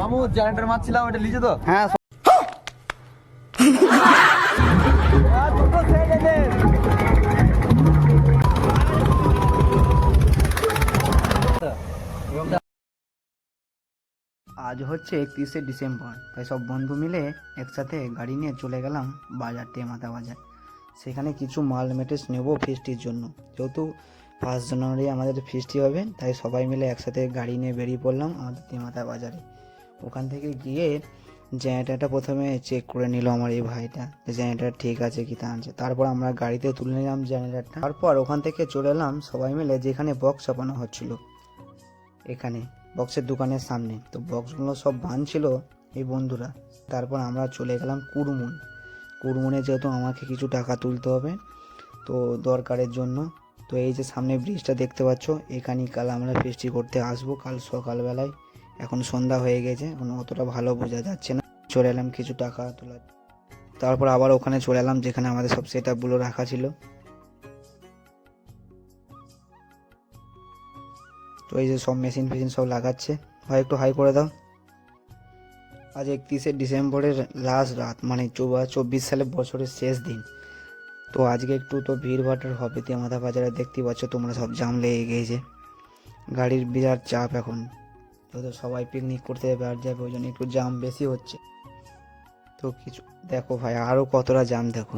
মামু জেনারেটর মারছিলাম, ওটা লিজে তো। হ্যাঁ আজ হচ্ছে 31শে ডিসেম্বর, তাই সব বন্ধু মিলে একসাথে গাড়ি নিয়ে চলে গেলাম বাজার, তেমাথা বাজার। সেখানে কিছু মাল মেটেস নেবো ফিস্টির জন্য। যেহেতু 1 জানুয়ারি আমাদের ফিস্টি হবে, তাই সবাই মিলে একসাথে গাড়ি নিয়ে বেরিয়ে পড়লাম আমাদের তেমাথা বাজারে। ওখান থেকে গিয়ে জেনারেটারটা প্রথমে চেক করে নিল আমার এই ভাইটা, যে জেনারেটার ঠিক আছে কি তা আছে। তারপর আমরা গাড়িতে তুলে নিলাম জেনারেটারটা। তারপর ওখান থেকে চলে এলাম সবাই মিলে যেখানে বক্স চাপানো হচ্ছিল, এখানে বক্সের দোকানের সামনে। তো বক্সগুলো সব বাঁধছিল এই বন্ধুরা। তারপর আমরা চলে গেলাম কুড়মুনে, যেহেতু আমাকে কিছু টাকা তুলতে হবে তো দরকারের জন্য। তো এই যে সামনে ব্রিজটা দেখতে পাচ্ছ, এখানেই কাল আমরা ফিস্টি করতে আসবো, কাল সকালবেলায়। এখন সন্ধ্যা হয়ে গেছে, এখন অতটা ভালো বোঝা যাচ্ছে না। চলে এলাম কিছু টাকা তোলা, তারপর আবার ওখানে চলে এলাম যেখানে আমাদের সব সেট আপগুলো রাখা ছিল। তো এই যে সব মেশিন ফেশিন সব লাগাচ্ছে। ভাই একটু হাই করে দাও। আজ 31শে ডিসেম্বরের লাস্ট রাত, মানে 24 সালের বছরের শেষ দিন। তো আজকে একটু তো ভিড় ভাট্টার হবে তেমাথা বাজারে, দেখতেই পাচ্ছ তোমরা, সব জাম লেগে গিয়েছে, গাড়ির বিরাট চাপ এখন। তো সবাই পিকনিক করতে যাবে আর যাবে, ওই জন্য একটু জাম বেশি হচ্ছে। তো কিছু দেখো ভাই, আরও কতটা জাম দেখো,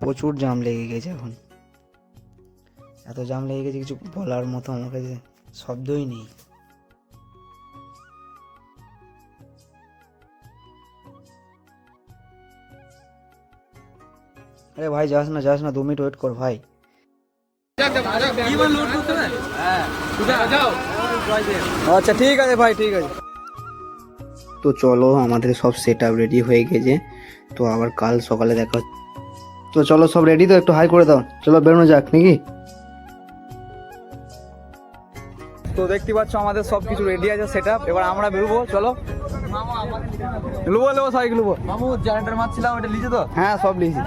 প্রচুর জাম লেগে গেছে এখন। এত জাম লেগে গেছে কিছু বলার মতো আমার কাছে শব্দই নেই। আরে ভাই যাস না 2 মিনিট ওয়েট কর ভাই। আচ্ছা ঠিক আছে ভাই, ঠিক আছে। তো চলো, আমাদের সব সেট আপ রেডি হয়ে গেছে, তো আবার কাল সকালে দেখা হচ্ছে। তো চলো সব রেডি তো, একটু হাই করে দাও, চলো বেরোনো যাক নাকি। তো দেখতে পাচ্ছ আমাদের সব কিছু রেডি আছে সেট আপ, এবার আমরা বেরোবো, চলো। নেবো সাইকেল নেবো। মামু জেনারেটর মারছিলাম, ওটা লিজে তো। হ্যাঁ সব লিখছি,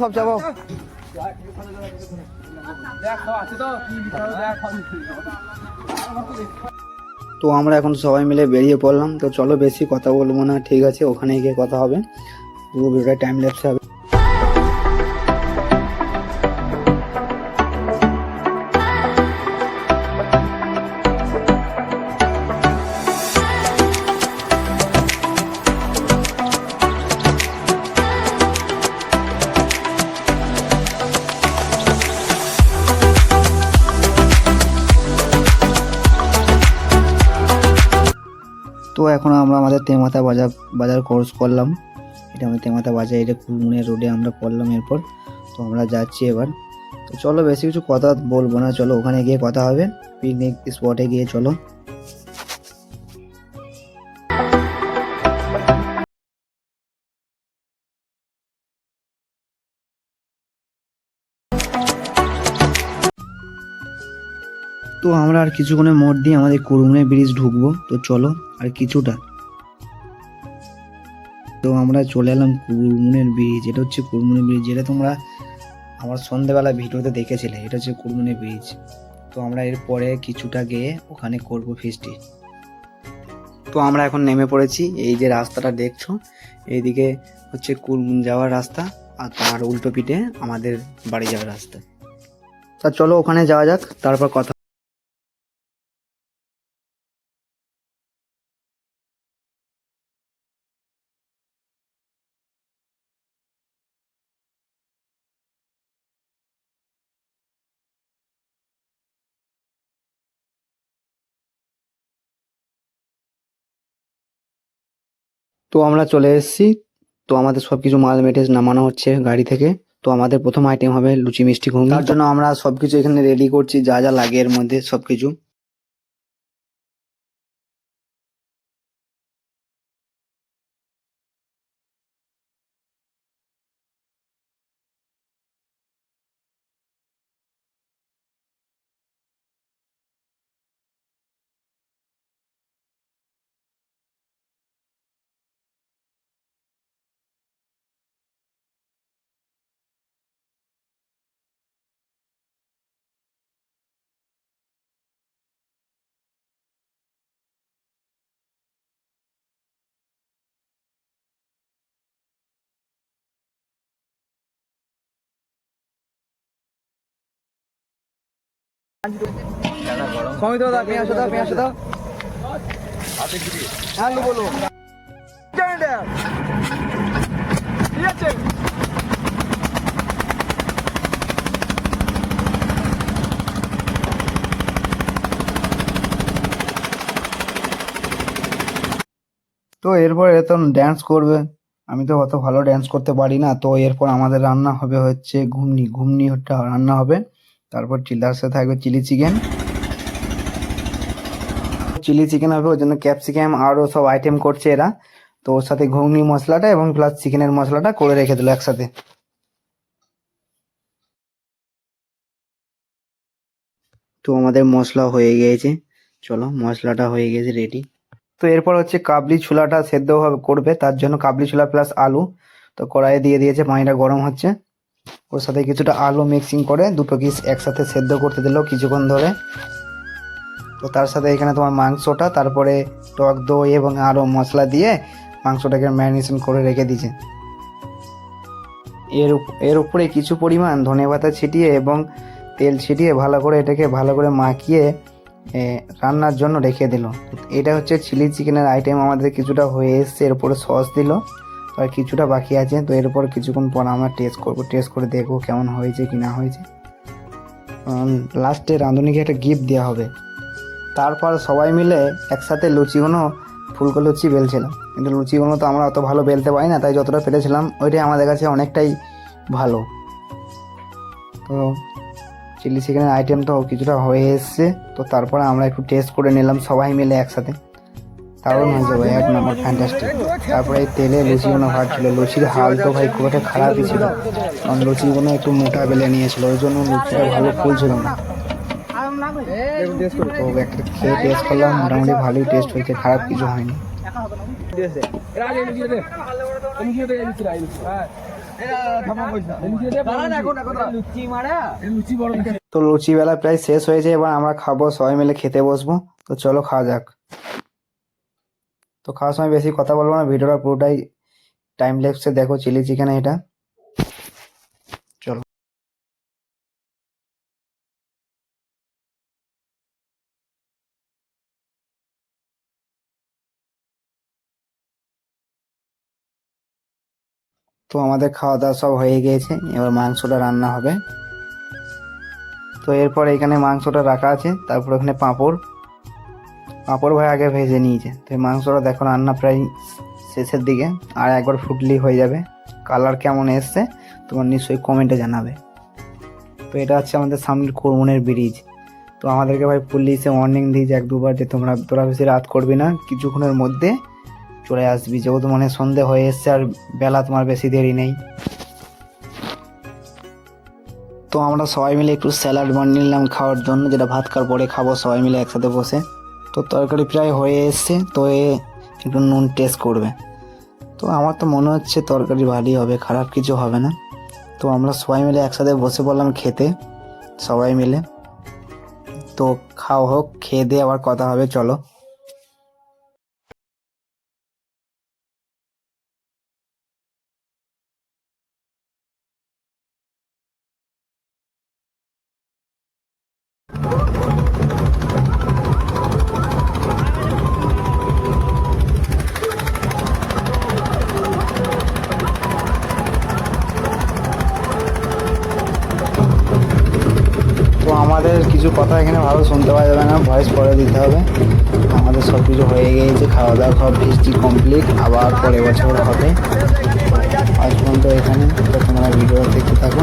সব চাপাও। তো আমরা এখন সবাই মিলে বেরিয়ে পড়লাম। তো চলো বেশি কথা বলবো না, ঠিক আছে, ওখানে গিয়ে কথা হবে, পুরো ভিডিওটা টাইম ল্যাপসে হবে। তো এখন আমরা আমাদের তেমাথা বাজার কোর্স করলাম। এটা আমাদের তেমাথা বাজার, এটা কুলমুনে রোডে আমরা করলাম। এরপর তো আমরা যাচ্ছি এবার। তো চলো বেশি কিছু কথা বলবো না, চলো ওখানে গিয়ে কথা হবে, পিকনিক স্পটে গিয়ে চলো। তো আমরা আর কিছুক্ষণের মধ্যে আমাদের কুলমুনে ব্রিজ ঢুকবো, তো চলো আর কিছুটা। তো আমরা চলে এলাম কুলমুনের ব্রিজ। এটা হচ্ছে কুলমুনি ব্রিজ, যেটা তোমরা আমার সন্ধ্যেবেলা ভিডিওতে দেখেছিলে, এটা হচ্ছে কুলমুনি ব্রিজ। তো আমরা এরপরে কিছুটা গিয়ে ওখানে করব ফিস্টি। তো আমরা এখন নেমে পড়েছি, এই যে রাস্তাটা দেখছো, এইদিকে হচ্ছে কুলমুন যাওয়ার রাস্তা, আর তার উল্টো পিঠে আমাদের বাড়ি যাওয়ার রাস্তা। তা চলো ওখানে যাওয়া যাক, তারপর কথা। তো আমরা চলে এসেছি, তো আমাদের সবকিছু মাল মেটেজ নামানো হচ্ছে গাড়ি থেকে। তো আমাদের প্রথম আইটেম হবে লুচি মিষ্টি ঘুগনি, তার জন্য আমরা সবকিছু এখানে রেডি করছি, যা যা লাগে এর মধ্যে সবকিছু। সমিত দাদা পেঁয়াজ দাও পেঁয়াজ দাও হ্যাঁ বলো ঠিক আছে। তো এরপর তো ড্যান্স করবে, আমি তো অত ভালো ড্যান্স করতে পারি না। তো এরপর আমাদের রান্না হবে হচ্ছে ঘুগনি, ঘুগনিটা রান্না হবে। তারপর চিল্লার সাথে থাকবে চিলি চিকেন, চিলি চিকেন হবে, ওর জন্য ক্যাপসিকাম আরও সব আইটেম করছে এরা। তো ওর সাথে ঘুগনি মশলাটা এবং প্লাস চিকেনের মশলাটা করে রেখে দিল একসাথে। তো আমাদের মশলা হয়ে গিয়েছে, চলো মশলাটা হয়ে গেছে রেডি। তো এরপর হচ্ছে কাবলি ছোলাটা সেদ্ধ করবে, তার জন্য কাবলি ছোলা প্লাস আলু তো কড়াইয়ে দিয়ে দিয়েছে, পানিটা গরম হচ্ছে। ওর সাথে কিছুটা আলু মিক্সিং করে দুটো পিস একসাথে সেদ্ধ করতে দিল কিছুক্ষণ ধরে। তো তার সাথে এখানে তোমার মাংসটা, তারপরে টক দই এবং আরও মশলা দিয়ে মাংসটাকে ম্যারিনেশন করে রেখে দিয়েছে। এর উপরে কিছু পরিমাণ ধনেপাতা ছিটিয়ে এবং তেল ছিটিয়ে ভালো করে এটাকে ভালো করে মাখিয়ে রান্নার জন্য রেখে দিল। এটা হচ্ছে চিলি চিকেনের আইটেম আমাদের কিছুটা হয়ে এসছে, এর উপরে সস দিল, আর কিছুটা বাকি আছে। তো এরপর কিছুক্ষণ পর আমরা টেস্ট করব, টেস্ট করে দেখবো কেমন হয়েছে কি না হয়েছে। লাস্টে রাঁধুনিকে একটা গিফট দেওয়া হবে। তারপর সবাই মিলে একসাথে লুচিগুলো ফুলকো লুচি বেলছিলাম, কিন্তু লুচিগুলো তো আমরা অত ভালো বেলতে পারি না, তাই যতটা পেরেছিলাম ওইটাই আমাদের কাছে অনেকটাই ভালো। তো চিলি চিকেনের আইটেম তো কিছুটা হয়ে এসছে, তো তারপরে আমরা একটু টেস্ট করে নিলাম সবাই মিলে একসাথে। দারুণ হয়েছে ভাই, এক নম্বর ফ্যান্টাস্টিক। তারপরে এই তেলে লুচিগুলো ভাজছিল, লুচির হাল তো ভাই খুব একটা খারাপই ছিল, কারণ লুচিগুলো একটু মোটা বেলে নিয়েছিল, ওই জন্য লুচিটা ভালো ফুলছিল না। তো একটা খেয়ে টেস্ট করলাম, মোটামুটি ভালোই টেস্ট হয়েছে, খারাপ কিছু হয়নি। তো লুচি বেলা প্রায় শেষ হয়েছে, এবার আমরা খাবো, সবাই মিলে খেতে বসবো। তো চলো খাওয়া যাক। তো খাওয়ার সময় বেশি কথা বলবো না, ভিডিওটা পুরোটাই টাইম ল্যাপসে দেখো চিলি চিকেনে এটা। চলো। তো আমাদের খাওয়া দাওয়া সব হয়ে গিয়েছে, এবার মাংসটা রান্না হবে। তো এরপর এখানে মাংসটা রাখা আছে, তারপর এখানে পাঁপড় ভাই আগে ভেজে নিয়েছে। তো এই মাংসটা দেখো রান্না প্রায় শেষের দিকে, আর একবার ফুটলি হয়ে যাবে। কালার কেমন এসছে তোমার নিশ্চয়ই কমেন্টে জানাবে। তো এটা হচ্ছে আমাদের সামনের করমনের ব্রিজ। তো আমাদেরকে ভাই পুলিশে ওয়ার্নিং দিয়েছে এক দুবার যে তোরা বেশি রাত করবি না, কিছুক্ষণের মধ্যে চলে আসবি, যেহেতু মানে সন্ধে হয়ে এসছে আর বেলা তোমার বেশি দেরি নেই। তো আমরা সবাই মিলে একটু স্যালাড বানিয়ে নিলাম খাওয়ার জন্য, যেটা ভাত খাওয়ার পরে খাবো সবাই মিলে একসাথে বসে। তো তরকারি প্রায় হয়ে এসছে, তো একটু নুন টেস্ট করবে। তো আমার তো মনে হচ্ছে তরকারি ভালোই হবে, খারাপ কিছু হবে না। তো আমরা সবাই মিলে একসাথে বসে পড়লাম খেতে সবাই মিলে। তো খাওয়া হোক, খেয়ে দিয়ে আবার কথা হবে, চলো। তো আমাদের কিছু কথা এখানে ভালো শুনতে পাওয়া যাবে না, ভয়েস পরে দিতে হবে। আমাদের সব কিছু হয়ে গিয়েছে, খাওয়া দাওয়া সব ফিস্টি কমপ্লিট, আবার পরের বছর হবে। আজ পর্যন্ত এখানে, তো তোমরা ভিডিও দেখতে থাকো।